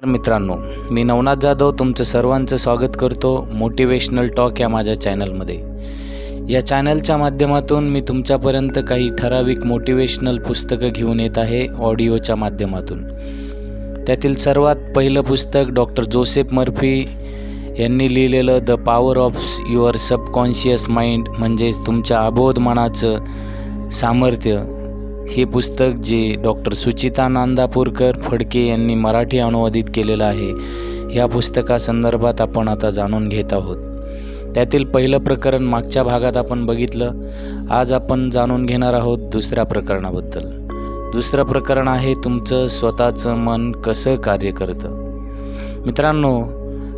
मित्रांनो, मी नवनाथ जाधव तुमचं सर्वांचं स्वागत करतो मोटिवेशनल टॉक या माझ्या चॅनलमध्ये. या चॅनलच्या माध्यमातून मी तुमच्यापर्यंत काही ठराविक मोटिवेशनल पुस्तकं घेऊन येत आहे ऑडिओच्या माध्यमातून. त्यातील सर्वात पहिलं पुस्तक डॉक्टर जोसेफ मर्फी यांनी लिहिलेलं the power of your subconscious mind, म्हणजेच तुमच्या अबोध मनाचं सामर्थ्य, हे पुस्तक जे डॉक्टर सुचिता नांदापूरकर फडके यांनी मराठी अनुवादित केलेलं आहे. या पुस्तकासंदर्भात आपण आता जाणून घेत आहोत. त्यातील पहिलं प्रकरण मागच्या भागात आपण बघितलं. आज आपण जाणून घेणार आहोत दुसऱ्या प्रकरणाबद्दल. दुसरं प्रकरण आहे तुमचं स्वतःचं मन कसं कार्य करतं. मित्रांनो,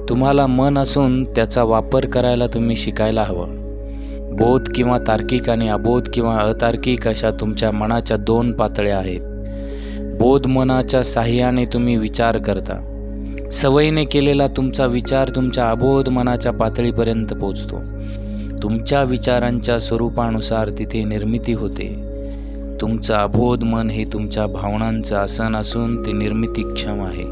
तुम्हाला मन असून त्याचा वापर करायला तुम्ही शिकायला हवं. बोध किंवा तार्किक आणि अबोध किंवा अतार्किक अशा तुमच्या मनाच्या दोन पातळ्या आहेत. बोध मनाच्या साहाय्याने तुम्ही विचार करता. सवयीने केलेला तुमचा विचार तुमच्या अबोध मनाच्या पातळीपर्यंत पोचतो. तुमच्या विचारांच्या स्वरूपानुसार तिथे निर्मिती होते. तुमचं अबोध मन हे तुमच्या भावनांचं आसन असून ते निर्मितीक्षम आहे.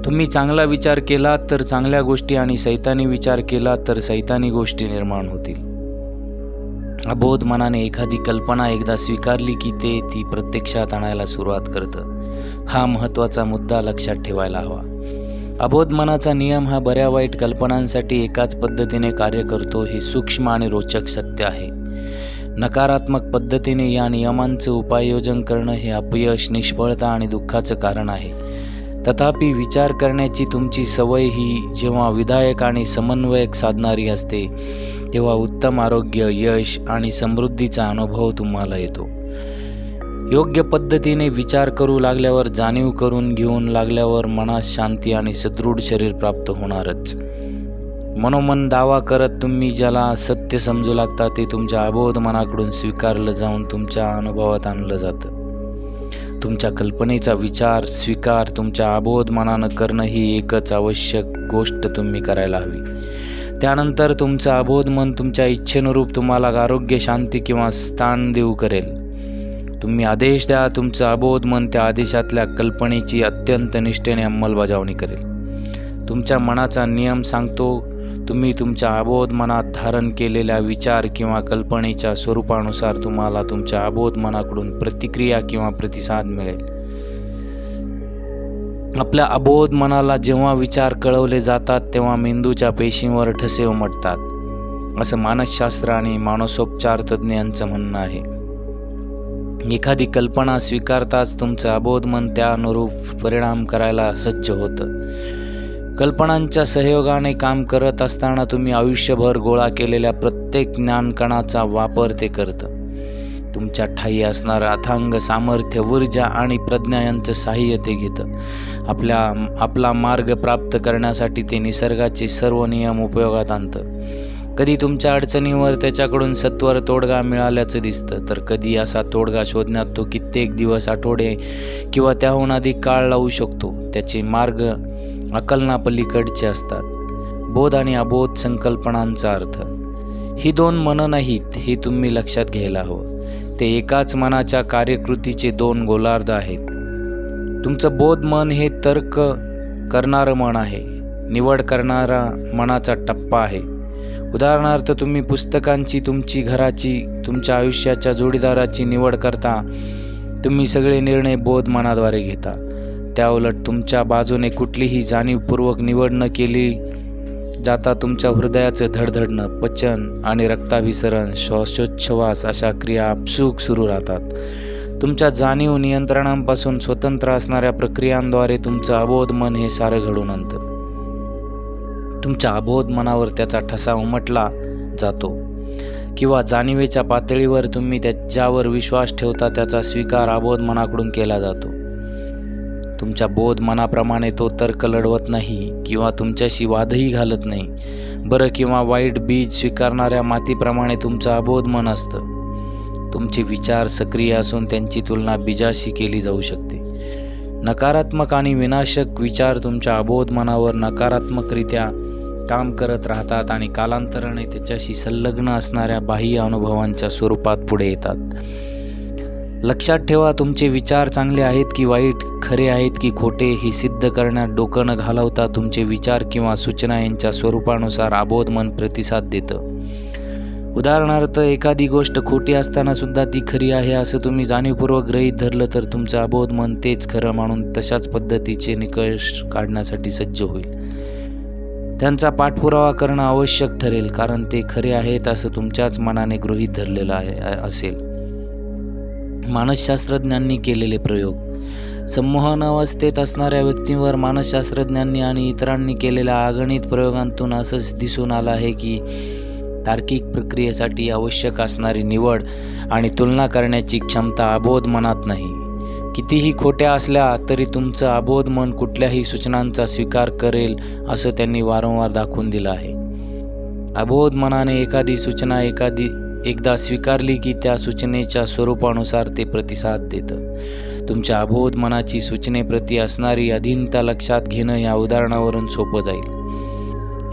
तुम्ही चांगला विचार केला तर चांगल्या गोष्टी आणि सैतानी विचार केला तर सैतानी गोष्टी निर्माण होतील. अबोध मनाने एखादी कल्पना एकदा स्वीकारली की ते ती प्रत्यक्षात आणायला सुरुवात करतं. हा महत्त्वाचा मुद्दा लक्षात ठेवायला हवा. अबोध मनाचा नियम हा बऱ्या वाईट कल्पनांसाठी एकाच पद्धतीने कार्य करतो हे सूक्ष्म आणि रोचक सत्य आहे. नकारात्मक पद्धतीने या नियमांचं उपाययोजन करणं हे अपयश, निष्फळता आणि दुःखाचं कारण आहे. तथापि विचार करण्याची तुमची सवय ही जेव्हा विधायक आणि समन्वयक साधणारी असते तेव्हा उत्तम आरोग्य, यश आणि समृद्धीचा अनुभव तुम्हाला येतो. योग्य पद्धतीने विचार करू लागल्यावर, जाणीव करून घेऊन लागल्यावर मनास शांती आणि सदृढ शरीर प्राप्त होणारच. मनोमन दावा करत तुम्ही ज्याला सत्य समजू लागता ते तुमच्या अबोध मनाकडून स्वीकारलं जाऊन तुमच्या अनुभवात आणलं जातं. तुमच्या कल्पनेचा विचार स्वीकार तुमच्या अबोध मनानं करणं ही एकच आवश्यक गोष्ट तुम्ही करायला हवी. त्यानंतर तुमचं अबोध मन तुमच्या इच्छेनुरूप तुम्हाला आरोग्य, शांती किंवा स्थान देऊ करेल. तुम्ही आदेश द्या, तुमचं अबोध मन त्या आदेशातल्या कल्पनेची अत्यंत निष्ठेने अंमलबजावणी करेल. तुमच्या मनाचा नियम सांगतो, तुम्ही तुमच्या अबोध मनात धारण केलेल्या विचार किंवा कल्पनेच्या स्वरूपानुसार तुम्हाला तुमच्या अबोध मनाकडून प्रतिक्रिया किंवा प्रतिसाद मिळेल. आपल्या अबोध मनाला जेव्हा विचार कळवले जातात तेव्हा मेंदूच्या पेशींवर ठसे उमटतात, असं मानसशास्त्र आणि मानसोपचार तज्ज्ञांचं म्हणणं आहे. एखादी कल्पना स्वीकारताच तुमचं अबोध मन त्या अनुरूप परिणाम करायला सज्ज होतं. कल्पनांच्या सहयोगाने काम करत असताना तुम्ही आयुष्यभर गोळा केलेल्या प्रत्येक ज्ञानकणाचा वापर ते करतं. तुमच्या ठायी असणारं अथांग सामर्थ्य, ऊर्जा आणि प्रज्ञा यांचं साहाय्य ते घेतं. आपला मार्ग प्राप्त करण्यासाठी ते निसर्गाचे सर्व नियम उपयोगात आणतं. कधी तुमच्या अडचणीवर त्याच्याकडून सत्वर तोडगा मिळाल्याचं दिसतं, तर कधी असा तोडगा शोधण्यात तो कित्येक दिवस, आठवडे किंवा त्याहून अधिक काळ लावू शकतो. त्याचे मार्ग अकलनापलीकडचे असतात. बोध आणि अबोध संकल्पनांचा अर्थ ही दोन मनं नाहीत, हे तुम्ही लक्षात घ्यायला हवं. ते एकाच मनाच्या कार्यकृतीचे दोन गोलार्ध आहेत. तुमचं बोध मन हे तर्क करणारं मन आहे, निवड करणारा मनाचा टप्पा आहे. उदाहरणार्थ, तुम्ही पुस्तकांची, तुमची घराची, तुमच्या आयुष्याच्या जोडीदाराची निवड करता. तुम्ही सगळे निर्णय बोध मनाद्वारे घेता. त्याउलट तुमच्या बाजूने कुठलीही जाणीवपूर्वक निवड न केली जाता तुमच्या हृदयाचं धडधडणं, पचन आणि रक्ताभिसरण, श्वासोच्छवास अशा क्रिया आपसूक सुरू राहतात. तुमच्या जाणीव नियंत्रणांपासून स्वतंत्र असणाऱ्या प्रक्रियांद्वारे तुमचं अबोध मन हे सारं घडवून आणतं. तुमच्या अबोध मनावर त्याचा ठसा उमटला जातो किंवा जाणीवेच्या पातळीवर तुम्ही ज्यावर विश्वास ठेवता त्याचा स्वीकार अबोध मनाकडून केला जातो. तुमच्या बोध मनाप्रमाणे तो तर्क लढवत नाही किंवा तुमच्याशी वादही घालत नाही. बरं किंवा वाईट बीज स्वीकारणाऱ्या मातीप्रमाणे तुमचं अबोध मन असतं. तुमचे विचार सक्रिय असून त्यांची तुलना बीजाशी केली जाऊ शकते. नकारात्मक आणि विनाशक विचार तुमच्या अबोध मनावर नकारात्मकरित्या काम करत राहतात आणि कालांतराने त्याच्याशी संलग्न असणाऱ्या बाह्य अनुभवांच्या स्वरूपात पुढे येतात. लक्षात ठेवा, तुमचे विचार चांगले आहेत की वाईट, खरे आहेत की खोटे, हे सिद्ध करण्यात डोकं न घालवता तुमचे विचार किंवा सूचना यांच्या स्वरूपानुसार अबोध मन प्रतिसाद देतं. उदाहरणार्थ, एखादी गोष्ट खोटी असताना सुद्धा ती खरी आहे असं तुम्ही जाणीवपूर्वक गृहीत धरलं तर तुमचं अबोध मन तेच खरं मानून तशाच पद्धतीचे निकष काढण्यासाठी सज्ज होईल. त्यांचा पाठपुरावा करणं आवश्यक ठरेल, कारण ते खरे आहेत असं तुमच्याच मनाने गृहीत धरलेलं असेल. मानसशास्त्रज्ञांनी केलेले प्रयोग. संमोहन अवस्थेत असणाऱ्या व्यक्तींवर मानसशास्त्रज्ञांनी आणि इतरांनी केलेल्या अगणित प्रयोगांतून असंच दिसून आलं आहे की तार्किक प्रक्रियेसाठी आवश्यक असणारी निवड आणि तुलना करण्याची क्षमता अबोध मनात नाही. कितीही खोट्या असल्या तरी तुमचं अबोध मन कुठल्याही सूचनांचा स्वीकार करेल असं त्यांनी वारंवार दाखवून दिलं आहे. अबोध मनाने एखादी सूचना एकदा स्वीकारली की त्या सूचनेच्या स्वरूपानुसार ते प्रतिसाद देतं. तुमच्या अबोध मनाची सूचनेप्रती असणारी अधीनता लक्षात घेणं या उदाहरणावरून सोपं जाईल.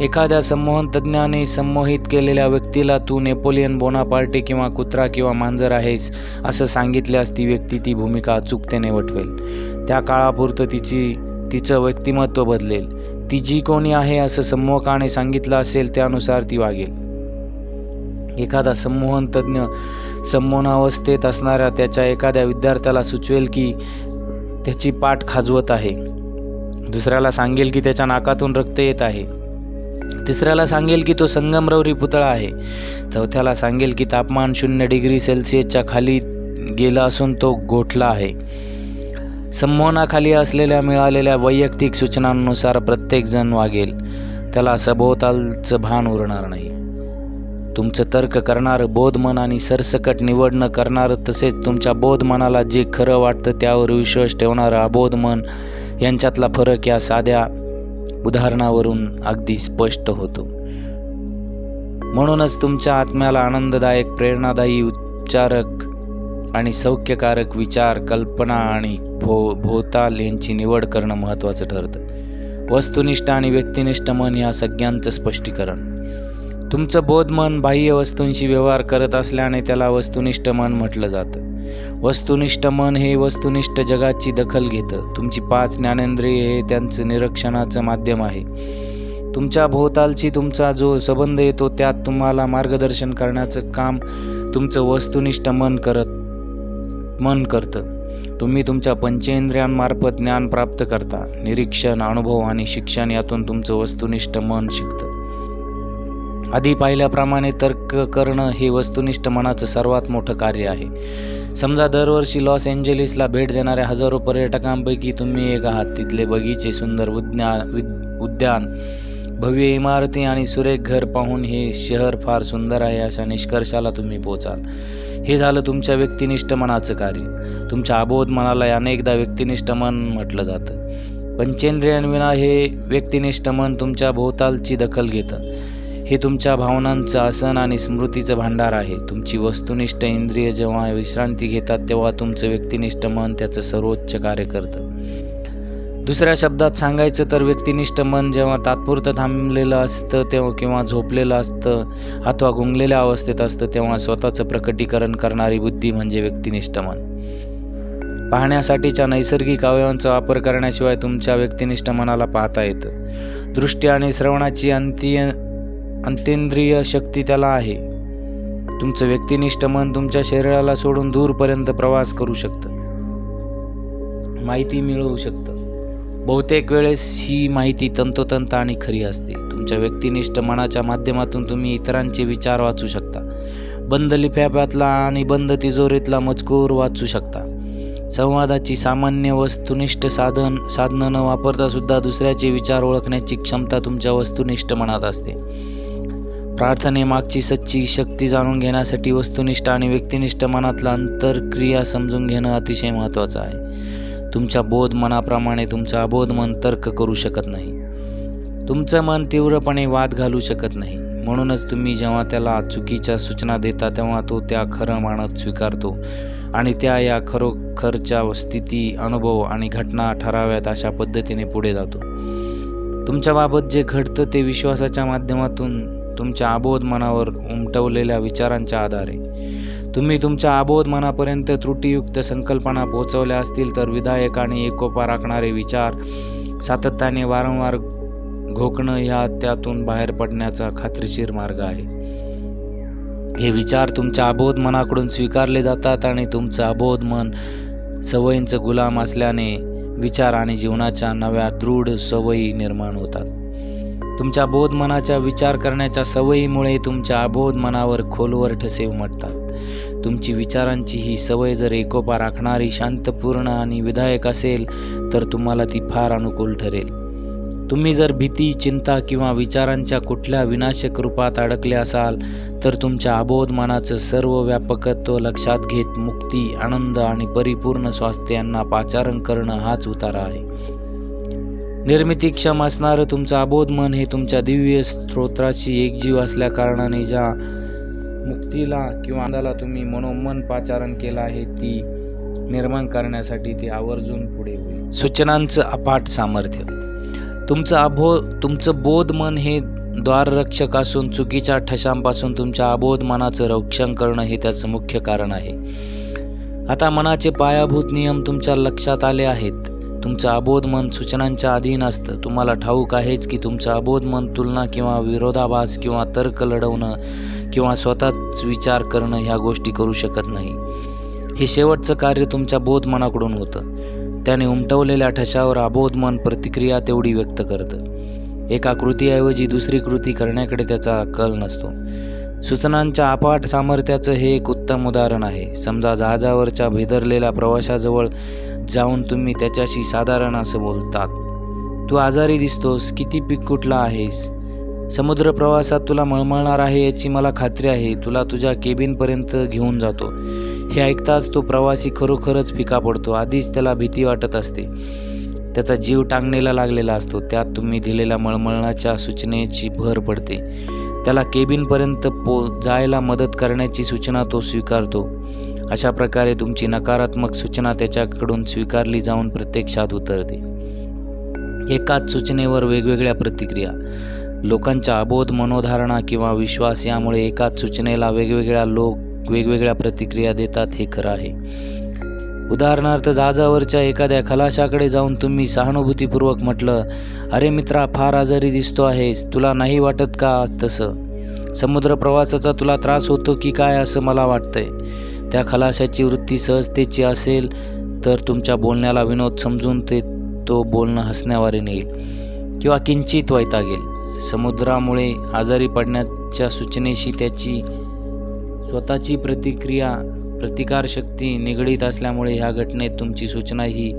एखाद्या संमोहन तज्ज्ञाने संमोहित केलेल्या व्यक्तीला तू नेपोलियन बोनापार्टे किंवा कुत्रा किंवा मांजर आहेस असं सांगितल्यास ती व्यक्ती ती भूमिका अचूकतेने वठवेल. त्या काळापुरतं तिचं व्यक्तिमत्व बदलेल. ती जी कोणी आहे असं संमोहकाने सांगितलं असेल त्यानुसार ती वागेल. एखादा संमोहन तज्ज्ञ संमोहनावस्थेत असणाऱ्या त्याच्या एखाद्या विद्यार्थ्याला सुचवेल की त्याची पाठ खाजवत आहे. दुसऱ्याला सांगेल की त्याच्या नाकातून रक्त येत आहे. तिसऱ्याला सांगेल की तो संगमरवरी पुतळा आहे. चौथ्याला सांगेल की तापमान 0 डिग्री सेल्सिअसच्या खाली गेलं असून तो गोठला आहे. संमोहनाखाली असलेल्या मिळालेल्या वैयक्तिक सूचनांनुसार प्रत्येकजण वागेल. त्याला सभोवतालचं भान उरणार नाही. तुमचं तर्क करणारं बोधमन आणि सरसकट निवड न करणारं, तसेच तुमच्या बोधमनाला जे खरं वाटतं त्यावर विश्वास ठेवणारं अबोध मन यांच्यातला फरक या साध्या उदाहरणावरून अगदी स्पष्ट होतो. म्हणूनच तुमच्या आत्म्याला आनंददायक, प्रेरणादायी, उपचारक आणि सौख्यकारक विचार, कल्पना आणि भोवताल यांची निवड करणं महत्त्वाचं ठरतं. वस्तुनिष्ठ आणि व्यक्तिनिष्ठ मन या सगळ्यांचं स्पष्टीकरण. तुमचं बोधमन बाह्य वस्तूंशी व्यवहार करत असल्याने त्याला वस्तुनिष्ठ मन म्हटलं जातं. वस्तुनिष्ठ मन हे वस्तुनिष्ठ जगाची दखल घेतं. तुमची 5 ज्ञानेंद्रिये हे त्यांचं निरीक्षणाचं माध्यम आहे. तुमच्या भोवतालची तुमचा जो संबंध येतो त्यात तुम्हाला मार्गदर्शन करण्याचं काम तुमचं वस्तुनिष्ठ मन करतं. तुम्ही तुमच्या पंचेंद्रियांमार्फत ज्ञान प्राप्त करता. निरीक्षण, अनुभव आणि शिक्षण यातून तुमचं वस्तुनिष्ठ मन शिकतं. आधी पाहिल्याप्रमाणे तर्क करणं हे वस्तुनिष्ठ मनाचं सर्वात मोठं कार्य आहे. समजा दरवर्षी लॉस एंजेलिसला भेट देणाऱ्या हजारो पर्यटकांपैकी तुम्ही एक आहात. तिथले बगीचे, सुंदर उद्यान, भव्य इमारती आणि सुरेख घर पाहून हे शहर फार सुंदर आहे अशा निष्कर्षाला तुम्ही पोचाल. हे झालं तुमच्या व्यक्तिनिष्ठ मनाचं कार्य. तुमच्या अबोध मनाला अनेकदा व्यक्तिनिष्ठ मन म्हटलं जातं. पंचेंद्रियांविना हे व्यक्तिनिष्ठ मन तुमच्या भोवतालची दखल घेतं. हे तुमच्या भावनांचं आसन आणि स्मृतीचं भांडार आहे. तुमची वस्तुनिष्ठ इंद्रिय जेव्हा विश्रांती घेतात तेव्हा तुमचं व्यक्तिनिष्ठ मन त्याचं सर्वोच्च कार्य करतं. दुसऱ्या शब्दात सांगायचं तर व्यक्तिनिष्ठ मन जेव्हा तात्पुरतं थांबलेलं असतं तेव्हा किंवा झोपलेलं असतं अथवा गुंगलेल्या अवस्थेत असतं तेव्हा स्वतःचं प्रकटीकरण करणारी बुद्धी म्हणजे व्यक्तिनिष्ठ मन. पाहण्यासाठीच्या नैसर्गिक अवयवांचा वापर करण्याशिवाय तुमच्या व्यक्तिनिष्ठ मनाला पाहता येतं. दृष्टी आणि श्रवणाची अंतेंद्रिय शक्ती त्याला आहे. तुमचं व्यक्तिनिष्ठ मन तुमच्या शरीराला सोडून दूरपर्यंत प्रवास करू शकतं, माहिती मिळवू शकतं. बहुतेक वेळेस ही माहिती तंतोतंत आणि खरी असते. तुमच्या व्यक्तिनिष्ठ मनाच्या माध्यमातून तुम्ही इतरांचे विचार वाचू शकता. बंद लिफाफ्यातला आणि बंद तिजोरीतला मजकूर वाचू शकता. संवादाची सामान्य वस्तुनिष्ठ साधनं न वापरता सुद्धा दुसऱ्याचे विचार ओळखण्याची क्षमता तुमच्या वस्तुनिष्ठ मनात असते. प्रार्थनेमागची सच्ची शक्ती जाणून घेण्यासाठी वस्तुनिष्ठ आणि व्यक्तिनिष्ठ मनातला अंतरक्रिया समजून घेणं अतिशय महत्त्वाचं आहे. तुमच्या बोध मनाप्रमाणे तुमचं अबोध मन तर्क करू शकत नाही. तुमचं मन तीव्रपणे वाद घालू शकत नाही. म्हणूनच तुम्ही जेव्हा त्याला चुकीच्या सूचना देता तेव्हा तो त्या खरं मानत स्वीकारतो आणि त्या या खरोखरच्या स्थिती, अनुभव आणि घटना ठराव्यात अशा पद्धतीने पुढे जातो. तुमच्याबाबत जे घडतं ते विश्वासाच्या माध्यमातून तुमच्या अबोध मनावर उमटवलेल्या विचारांच्या आधारे. तुम्ही तुमच्या अबोध मनापर्यंत त्रुटीयुक्त संकल्पना पोहोचवल्या असतील तर विधायक आणि एकोपा राखणारे विचार सातत्याने वारंवार घोकणं ह्या त्यातून बाहेर पडण्याचा खात्रीशीर मार्ग आहे. हे विचार तुमच्या अबोध मनाकडून स्वीकारले जातात आणि तुमचं अबोध मन सवयींचं गुलाम असल्याने विचार आणि जीवनाच्या नव्या दृढ सवयी निर्माण होतात. तुमच्या बोध मनाच्या विचार करण्याच्या सवयीमुळे तुमच्या अबोध मनावर खोलवर ठसे उमटतात. तुमची विचारांची ही सवय जर एकोपा राखणारी, शांतपूर्ण आणि विधायक असेल तर तुम्हाला ती फार अनुकूल ठरेल. तुम्ही जर भीती, चिंता किंवा विचारांच्या कुठल्या विनाशक रूपात अडकले असाल तर तुमच्या अबोध मनाचं सर्व व्यापकत्व लक्षात घेत मुक्ती, आनंद आणि परिपूर्ण स्वास्थ्य यांना पाचारण करणं हाच उतारा आहे. निर्मितीक्षम असणारं तुमचं अबोध मन हे तुमच्या दिव्य स्तोत्राशी एकजीव असल्या कारणाने ज्या मुक्तीला किंवा आनंदाला तुम्ही मनोमन पाचारण केलं आहे ती निर्माण करण्यासाठी ते आवर्जून पुढे होईल. सूचनांचं अफाट सामर्थ्य. तुमचं बोध मन हे द्वाररक्षक असून चुकीच्या ठशांपासून तुमच्या अबोध मनाचं रक्षण करणं हे त्याचं मुख्य कारण आहे. आता मनाचे पायाभूत नियम तुमच्या लक्षात आले आहेत. तुमचं अबोध मन सूचनांच्या अधीन असतं. तुम्हाला ठाऊक आहेच की तुमचं अबोध मन तुलना किंवा विरोधाभास किंवा तर्क लढवणं किंवा स्वतःच विचार करणं ह्या गोष्टी करू शकत नाही. हे शेवटचं कार्य तुमच्या बोध मनाकडून होतं. त्याने उमटवलेल्या ठशावर अबोध मन प्रतिक्रिया तेवढी व्यक्त करतं. एका कृतीऐवजी दुसरी कृती करण्याकडे त्याचा कल नसतो. सूचनांच्या अफाट सामर्थ्याचं हे एक उत्तम उदाहरण आहे. समजा जहाजावरच्या भेदरलेल्या प्रवाशाजवळ जाऊन तुम्ही त्याच्याशी साधारण असं बोलतात, तू आजारी दिसतोस, किती पिककुटला आहेस, समुद्र प्रवासात तुला मळमळणार आहे याची मला खात्री आहे, तुला तुझ्या केबिनपर्यंत घेऊन जातो. हे ऐकताच तो प्रवासी खरोखरच फिका पडतो. आधीच त्याला भीती वाटत असते. त्याचा जीव टांगणीला लागलेला असतो. त्यात तुम्ही दिलेल्या मळमळण्याच्या सूचनेची भर पडते. त्याला केबिनपर्यंत जायला मदत करण्याची सूचना तो स्वीकारतो. अशा प्रकारे तुमची नकारात्मक सूचना त्याच्याकडून स्वीकारली जाऊन प्रत्यक्षात उतरते. एकाच सूचनेवर वेगवेगळ्या प्रतिक्रिया. लोकांच्या अबोध मनोधारणा किंवा विश्वास यामुळे एकाच सूचनेला लोक वेगवेगळ्या प्रतिक्रिया देतात हे खरं आहे. उदाहरणार्थ जहाजावरच्या एखाद्या खलाशाकडे जाऊन तुम्ही सहानुभूतीपूर्वक म्हटलं, अरे मित्रा, फार आजारी दिसतो आहेस, तुला नाही वाटत का तसं? समुद्र प्रवासाचा तुला त्रास होतो की काय असं मला वाटतंय. त्या खलाशाची वृत्ती सहजतेची असेल तर तुमच्या बोलण्याला विनोद समजून तो बोलणं हसण्यावारे नेईल किंवा किंचित वैतागेल. समुद्रामुळे आजारी पडण्याच्या सूचनेशी त्याची स्वतःची प्रतिकारशक्ती निगडीत असल्यामुळे ह्या घटनेत तुमची सूचना ही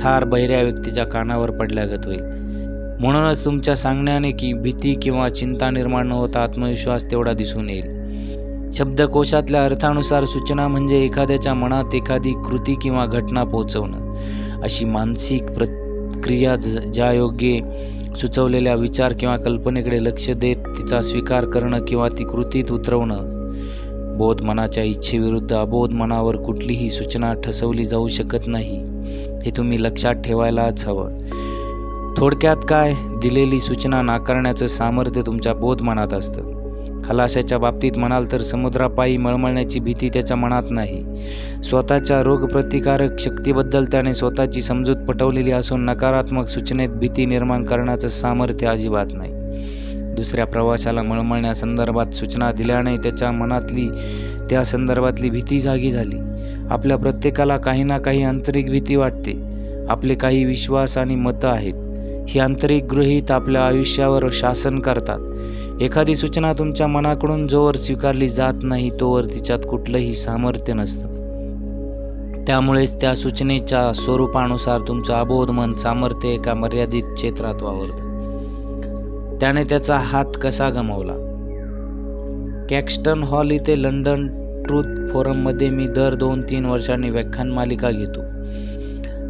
ठार बहिऱ्या व्यक्तीच्या कानावर पडल्यागत होईल. म्हणूनच तुमच्या सांगण्याने की भीती किंवा चिंता निर्माण न होता आत्मविश्वास तेवढा दिसून येईल. शब्दकोशातल्या अर्थानुसार सूचना म्हणजे एखाद्याच्या मनात एखादी कृती किंवा घटना पोहोचवणं. अशी मानसिक प्रक्रिया ज्या योग्य सुचवलेल्या विचार किंवा कल्पनेकडे लक्ष देत तिचा स्वीकार करणं किंवा ती कृतीत उतरवणं. बोध मनाच्या इच्छेविरुद्ध अबोध मनावर कुठलीही सूचना ठसवली जाऊ शकत नाही हे तुम्ही लक्षात ठेवायलाच हवं. थोडक्यात काय, दिलेली सूचना नाकारण्याचं सामर्थ्य तुमच्या बोध मनात असतं. खलाशाच्या बाबतीत म्हणाल तर समुद्रापायी मळमळण्याची भीती त्याच्या मनात नाही. स्वतःच्या रोगप्रतिकारक शक्तीबद्दल त्याने स्वतःची समजूत पटवलेली असून नकारात्मक सूचनेत भीती निर्माण करण्याचं सामर्थ्य अजिबात नाही. दुसऱ्या प्रवाशाला मळमळण्यासंदर्भात सूचना दिल्याने त्याच्या मनातली त्या संदर्भातली भीती जागी झाली. आपल्या प्रत्येकाला काही ना काही आंतरिक भीती वाटते. आपले काही विश्वास आणि मतं आहेत. ही आंतरिक गृहीत आपल्या आयुष्यावर शासन करतात. एखादी सूचना तुमच्या मनाकडून जोवर स्वीकारली जात नाही तोवर तिच्यात कुठलंही सामर्थ्य नसतं. त्यामुळेच त्या सूचनेच्या स्वरूपानुसार तुमचं अबोध मन सामर्थ्य एका मर्यादित क्षेत्रात वावरतं. त्याने त्याचा हात कसा गमावला. कॅक्स्टन हॉल इथे लंडन ट्रूथ फोरममध्ये मी दर 2-3 वर्षांनी व्याख्यान मालिका घेतो.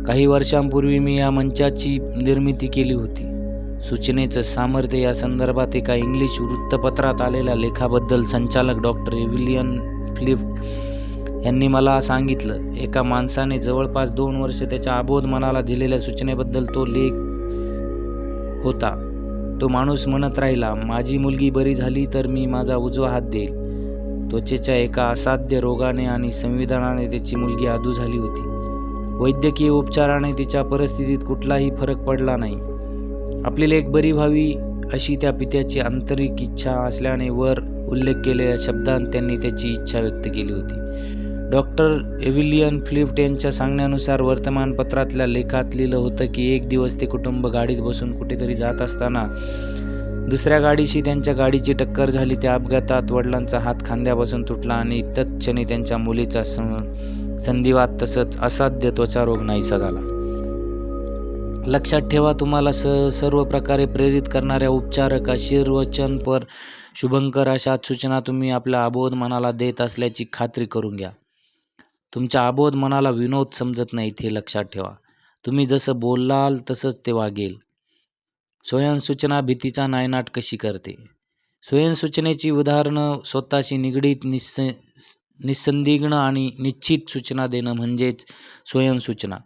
काही वर्षांपूर्वी मी या मंचाची निर्मिती केली होती. सूचनेचं सामर्थ्य या संदर्भात एका इंग्लिश वृत्तपत्रात आलेल्या लेखाबद्दल संचालक डॉक्टर एव्हिलियन फ्लिफ्ट यांनी मला सांगितलं. एका माणसाने जवळपास 2 वर्ष त्याच्या अबोध मनाला दिलेल्या सूचनेबद्दल तो लेख होता. तो माणूस म्हणत राहिला, माझी मुलगी बरी झाली तर मी माझा उजवा हात देईल. त्वचेच्या एका असाध्य रोगाने आणि संविधानाने त्याची मुलगी आदू झाली होती. वैद्यकीय उपचाराने तिच्या परिस्थितीत कुठलाही फरक पडला नाही. आपली लेक बरी व्हावी अशी त्या पित्याची आंतरिक इच्छा असल्याने वर उल्लेख केलेल्या शब्दांत त्यांनी त्याची इच्छा व्यक्त केली होती. डॉक्टर एव्हिलियन फ्लिफ्ट यांच्या सांगण्यानुसार वर्तमानपत्रातल्या लेखात लिहिलं होतं की एक दिवस ते कुटुंब गाडीत बसून कुठेतरी जात असताना दुसऱ्या गाडीशी त्यांच्या गाडीची टक्कर झाली. त्या अपघातात वडिलांचा हात खांद्यापासून तुटला आणि तत्क्षणी त्यांच्या मुलीचा संधिवात तसंच असाध्य त्वचा रोग नाहीसा झाला. लक्षात ठेवा, तुम्हाला सर्व प्रकारे प्रेरित करणाऱ्या उपचारक, आशीर्वचनपर, शुभंकर अशा सूचना तुम्ही आपल्या अबोध मनाला देत असल्याची खात्री करून घ्या. तुमच्या अबोध मनाला विनोद समजत नाहीत हे लक्षात ठेवा. तुम्ही जसं बोलाल तसंच ते वागेल. स्वयंसूचना भीतीचा नायनाट कशी करते? स्वयंसूचनेची उदाहरणं स्वतःशी निगडीत निस्संदिग्ध आणि निश्चित सूचना देणं म्हणजेच स्वयंसूचना.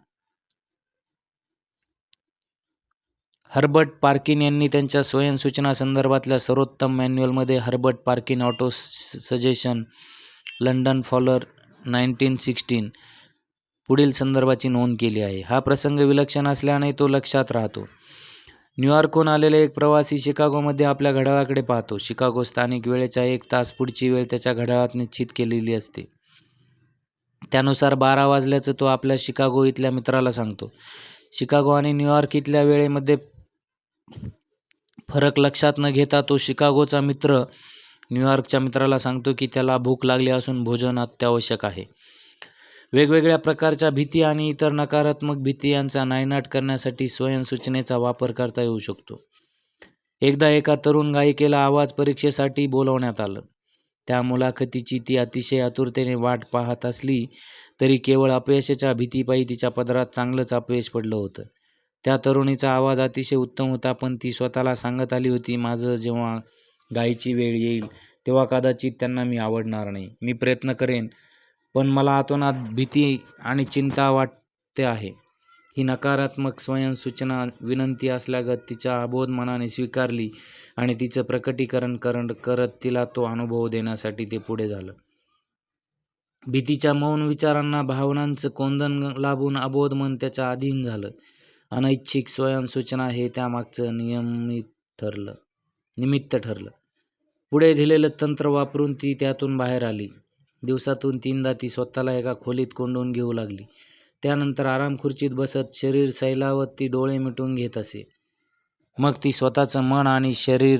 हर्बर्ट पार्किन यांनी त्यांच्या स्वयंसूचना संदर्भातल्या सर्वोत्तम मॅन्युअलमध्ये Herbert Parkin auto suggestion, London Fowler 1916 पुढील संदर्भाची नोंद केली आहे. हा प्रसंग विलक्षण असल्याने तो लक्षात राहतो. न्यूयॉर्कहून आलेले एक प्रवासी शिकागोमध्ये आपल्या घड्याळाकडे पाहतो. शिकागो स्थानिक वेळेच्या 1 तास पुढची वेळ त्याच्या घड्याळात निश्चित केलेली असते. त्यानुसार 12 वाजल्याचं तो आपल्या शिकागो इथल्या मित्राला सांगतो. शिकागो आणि न्यूयॉर्क इथल्या वेळेमध्ये फरक लक्षात न घेता तो शिकागोचा मित्र न्यूयॉर्कच्या मित्राला सांगतो की त्याला भूक लागली असून भोजन अत्यावश्यक आहे. वेगवेगळ्या प्रकारच्या भीती आणि इतर नकारात्मक भीती यांचा नायनाट करण्यासाठी स्वयंसूचनेचा वापर करता येऊ शकतो. एकदा एका तरुण गायिकेला आवाज परीक्षेसाठी बोलवण्यात आलं. त्या मुलाखतीची ती अतिशय आतुरतेने वाट पाहत असली तरी केवळ अपयशाच्या भीतीपायी तिच्या पदरात चांगलंच अपयश पडलं होतं. त्या तरुणीचा आवाज अतिशय उत्तम होता, पण ती स्वतःला सांगत आली होती, माझं जेव्हा गायची वेळ येईल तेव्हा कदाचित त्यांना मी आवडणार नाही. मी प्रयत्न करेन, पण मला आतोनात भीती आणि चिंता वाटते आहे. ही नकारात्मक स्वयंसूचना विनंती असल्यागत तिच्या अबोध मनाने स्वीकारली आणि तिचं प्रकटीकरण करत तिला तो अनुभव देण्यासाठी ते पुढे झालं. भीतीच्या मौन विचारांना भावनांचं कोंदण लाभून अबोध मन त्याच्या अधीन झालं. अनैच्छिक स्वयंसूचना हे त्यामागचं निमित्त ठरलं. पुढे दिलेलं तंत्र वापरून ती त्यातून बाहेर आली. दिवसातून 3दा ती स्वतःला एका खोलीत कोंडून घेऊ लागली. त्यानंतर आरामखुर्चीत बसत शरीर सैलावत ती डोळे मिटून घेत असे. मग ती स्वतःचं मन आणि शरीर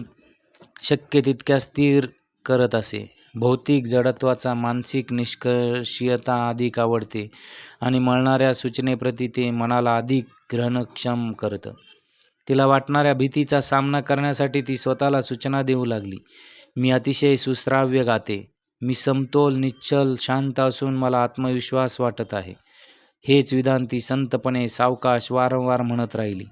शक्य तितक्या स्थिर करत असे. भौतिक जडत्वाचा मानसिक निष्क्रियता अधिक आवडते आणि मळणाऱ्या सूचनेप्रती ते मनाला अधिक ग्रहणक्षम करतं. तिला वाटणाऱ्या भीतीचा सामना करण्यासाठी ती स्वतःला सूचना देऊ लागली. मी अतिशय सुश्राव्य गाते. मी समतोल, निश्चल, शांत असून मला आत्मविश्वास वाटत आहे. हेच विधान ती संतपणे, सावकाश, वारंवार म्हणत राहिली.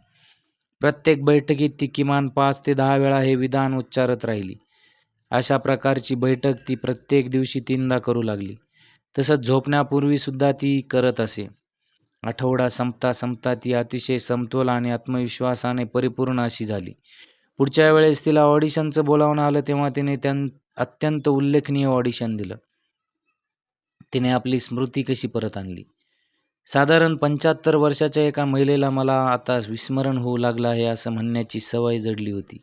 प्रत्येक बैठकीत ती किमान 5 ते 10 वेळा हे विधान उच्चारत राहिली. अशा प्रकारची बैठक ती प्रत्येक दिवशी 3दा करू लागली. तसंच झोपण्यापूर्वी सुद्धा ती करत असे. आठवडा संपता ती अतिशय समतोल आणि आत्मविश्वासाने परिपूर्ण अशी झाली. पुढच्या वेळेस तिला ऑडिशनचं बोलावणं आलं तेव्हा तिने अत्यंत उल्लेखनीय ऑडिशन दिलं. तिने आपली स्मृती कशी परत आणली? साधारण 75 वर्षाच्या एका महिलेला मला आता विस्मरण होऊ लागलं आहे असं म्हणण्याची सवय जडली होती.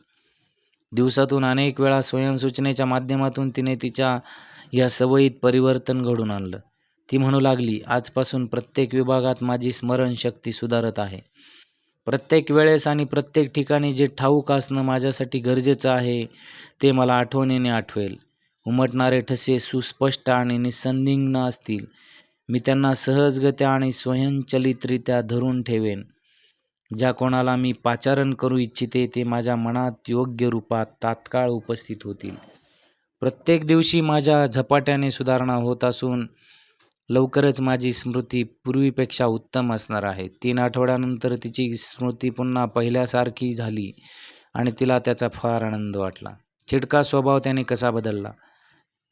दिवसातून अनेक वेळा स्वयंसूचनेच्या माध्यमातून तिने तिच्या या सवयीत परिवर्तन घडून आणलं. ती म्हणू लागली, आजपासून प्रत्येक विभागात माझी स्मरणशक्ती सुधारत आहे. प्रत्येक वेळेस आणि प्रत्येक ठिकाणी जे ठाऊक असणं माझ्यासाठी गरजेचं आहे ते मला आठवणीने आठवेल. उमटणारे ठसे सुस्पष्ट आणि निस्संदिग्ध असतील. मी त्यांना सहजगत्या आणि स्वयंचलितरित्या धरून ठेवेन. ज्या कोणाला मी पाचारण करू इच्छिते ते माझ्या मनात योग्य रूपात तात्काळ उपस्थित होतील. प्रत्येक दिवशी माझ्या झपाट्याने सुधारणा होत असून लवकरच माझी स्मृती पूर्वीपेक्षा उत्तम असणार आहे. 3 आठवड्यानंतर तिची स्मृती पुन्हा पहिल्यासारखी झाली आणि तिला त्याचा फार आनंद वाटला. चिडका स्वभाव त्याने कसा बदलला?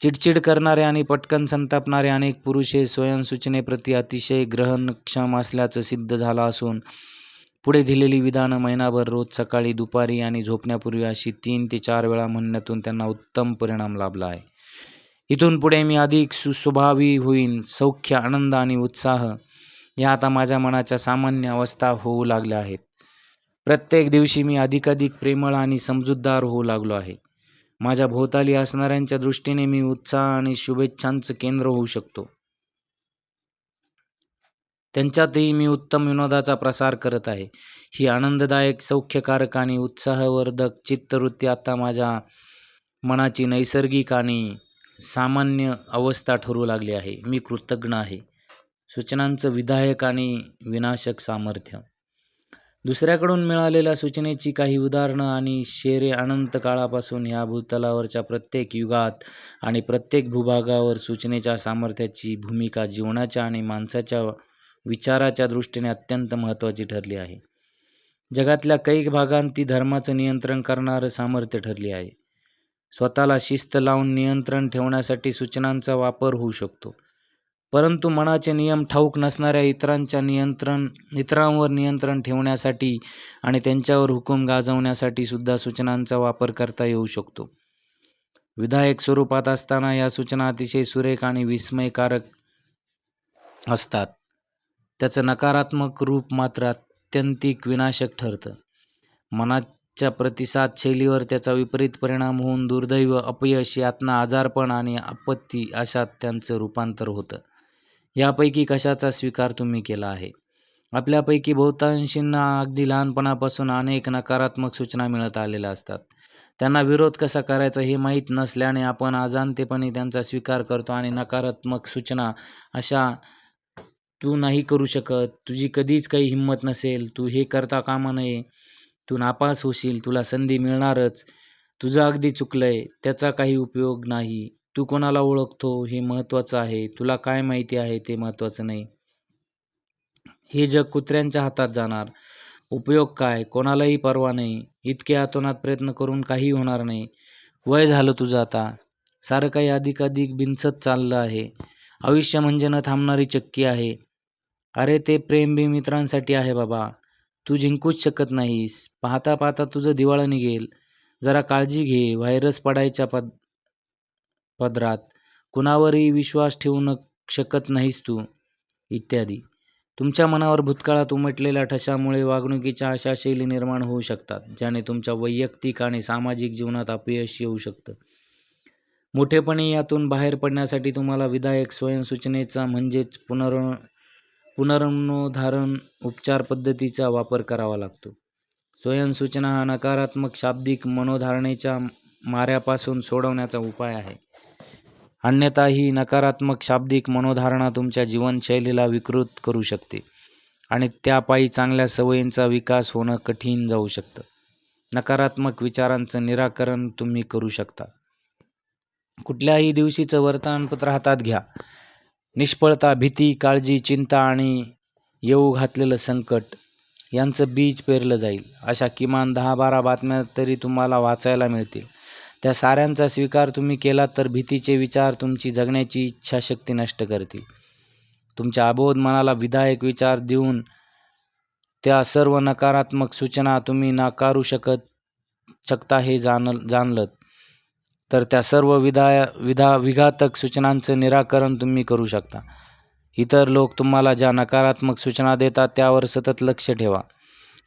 चिडचिड करणारे आणि पटकन संतापणारे अनेक पुरुष हे स्वयंसूचनेप्रती अतिशय ग्रहणक्षम असल्याचं सिद्ध झालं असून पुढे दिलेली विधानं महिनाभर रोज सकाळी, दुपारी आणि झोपण्यापूर्वी अशी 3 ते 4 वेळा म्हणण्यातून त्यांना उत्तम परिणाम लाभला आहे. इथून पुढे मी अधिक सुस्वभावी होईन. सौख्य, आनंद आणि उत्साह या आता माझ्या मनाच्या सामान्य अवस्था होऊ लागल्या आहेत. प्रत्येक दिवशी मी अधिकाधिक प्रेमळ आणि समजूतदार होऊ लागलो आहे. माझ्या भोवताली असणाऱ्यांच्या दृष्टीने मी उत्साह आणि शुभेच्छांचं केंद्र होऊ शकतो. त्यांच्यातही मी उत्तम विनोदाचा प्रसार करत आहे. ही आनंददायक, सौख्यकारक आणि उत्साहवर्धक चित्तवृत्ती आता माझ्या मनाची नैसर्गिक आणि सामान्य अवस्था ठरू लागली आहे. मी कृतज्ञ आहे. सूचनांचं विधायक आणि विनाशक सामर्थ्य. दुसऱ्याकडून मिळालेल्या सूचनेची काही उदाहरणं आणि शेरे अनंत काळापासून ह्या भूतलावरच्या प्रत्येक युगात आणि प्रत्येक भूभागावर सूचनेच्या सामर्थ्याची भूमिका जीवनाच्या आणि माणसाच्या विचाराच्या दृष्टीने अत्यंत महत्त्वाची ठरली आहे. जगातल्या काही भागांत ती धर्माचं नियंत्रण करणारं सामर्थ्य ठरली आहे. स्वतःला शिस्त लावून नियंत्रण ठेवण्यासाठी सूचनांचा वापर होऊ शकतो. परंतु मनाचे नियम ठाऊक नसणाऱ्या इतरांवर नियंत्रण ठेवण्यासाठी आणि त्यांच्यावर हुकूम गाजवण्यासाठी सुद्धा सूचनांचा वापर करता येऊ शकतो. विधायक स्वरूपात असताना या सूचना अतिशय सुरेख आणि विस्मयकारक असतात. त्याचं नकारात्मक रूप मात्र अत्यंतिक विनाशक ठरतं. मनाच्या प्रतिसाद शैलीवर त्याचा विपरीत परिणाम होऊन दुर्दैव, अपयश, यातना, आजारपण आणि आपत्ती अशात त्यांचं रूपांतर होतं. यापैकी कशाचा स्वीकार तुम्ही केला आहे? आपल्यापैकी बहुतांशींना अगदी लहानपणापासून अनेक नकारात्मक सूचना मिळत आलेल्या असतात. त्यांना विरोध कसा करायचा हे माहीत नसल्याने आपण अजाणतेपणी त्यांचा स्वीकार करतो आणि नकारात्मक सूचना अशा, तू नाही करू शकत, तुझी कधीच काही हिंमत नसेल, तू हे करता कामा नये, तू नापास होशील, तुला संधी मिळणारच, तुझं अगदी चुकलंय, त्याचा काही उपयोग नाही, तू कोणाला ओळखतो हे महत्त्वाचं आहे, तुला काय माहिती आहे ते महत्त्वाचं नाही, हे जग कुत्र्यांच्या हातात जाणार, उपयोग काय, कोणालाही पर्वा नाही, इतके अतोनात प्रयत्न करून काही होणार नाही, वय झालं तुझं आता, सारं काही अधिकाधिक बिनसत चाललं आहे, आयुष्य म्हणजे न थांबणारी चक्की आहे, अरे ते प्रेम बी मित्रांसाठी आहे बाबा, तू जिंकूच शकत नाहीस, पाहता पाहता तुझं दिवाळं निघेल, जरा काळजी घे, व्हायरस पडायच्या पदरात, कुणावरही विश्वास ठेवू शकत नाहीस तू, इत्यादी. तुमच्या मनावर भूतकाळात उमटलेल्या ठशामुळे वागणुकीच्या अशा शैली निर्माण होऊ शकतात, ज्याने तुमच्या वैयक्तिक आणि सामाजिक जीवनात अपयश येऊ शकतं. मोठेपणी यातून बाहेर पडण्यासाठी तुम्हाला विधायक स्वयंसूचनेचा म्हणजेच पुनरुद्धारण उपचार पद्धतीचा वापर करावा लागतो. स्वयंसूचना हा नकारात्मक शाब्दिक मनोधारणेच्या माऱ्यापासून सोडवण्याचा उपाय आहे. अन्यथा ही नकारात्मक शाब्दिक मनोधारणा तुमच्या जीवनशैलीला विकृत करू शकते आणि त्यापायी चांगल्या सवयींचा विकास होणं कठीण जाऊ शकतं. नकारात्मक विचारांचं निराकरण तुम्ही करू शकता. कुठल्याही दिवशीचं वर्तमानपत्र हातात घ्या. निष्फळता, भीती, काळजी, चिंता आणि येऊ घातलेलं संकट यांचं बीज पेरलं जाईल. अशा किमान 10-12 बातम्या तरी तुम्हाला वाचायला मिळतील. त्या साऱ्यांचा स्वीकार तुम्ही केला तर भीतीचे विचार तुमची जगण्याची इच्छाशक्ती नष्ट करतील. तुमच्या अबोध मनाला विधायक विचार देऊन त्या सर्व नकारात्मक सूचना तुम्ही नाकारू शकता हे जाणलं तर त्या सर्व विघातक सूचनांचं निराकरण तुम्ही करू शकता. इतर लोक तुम्हाला ज्या नकारात्मक सूचना देतात त्यावर सतत लक्ष ठेवा.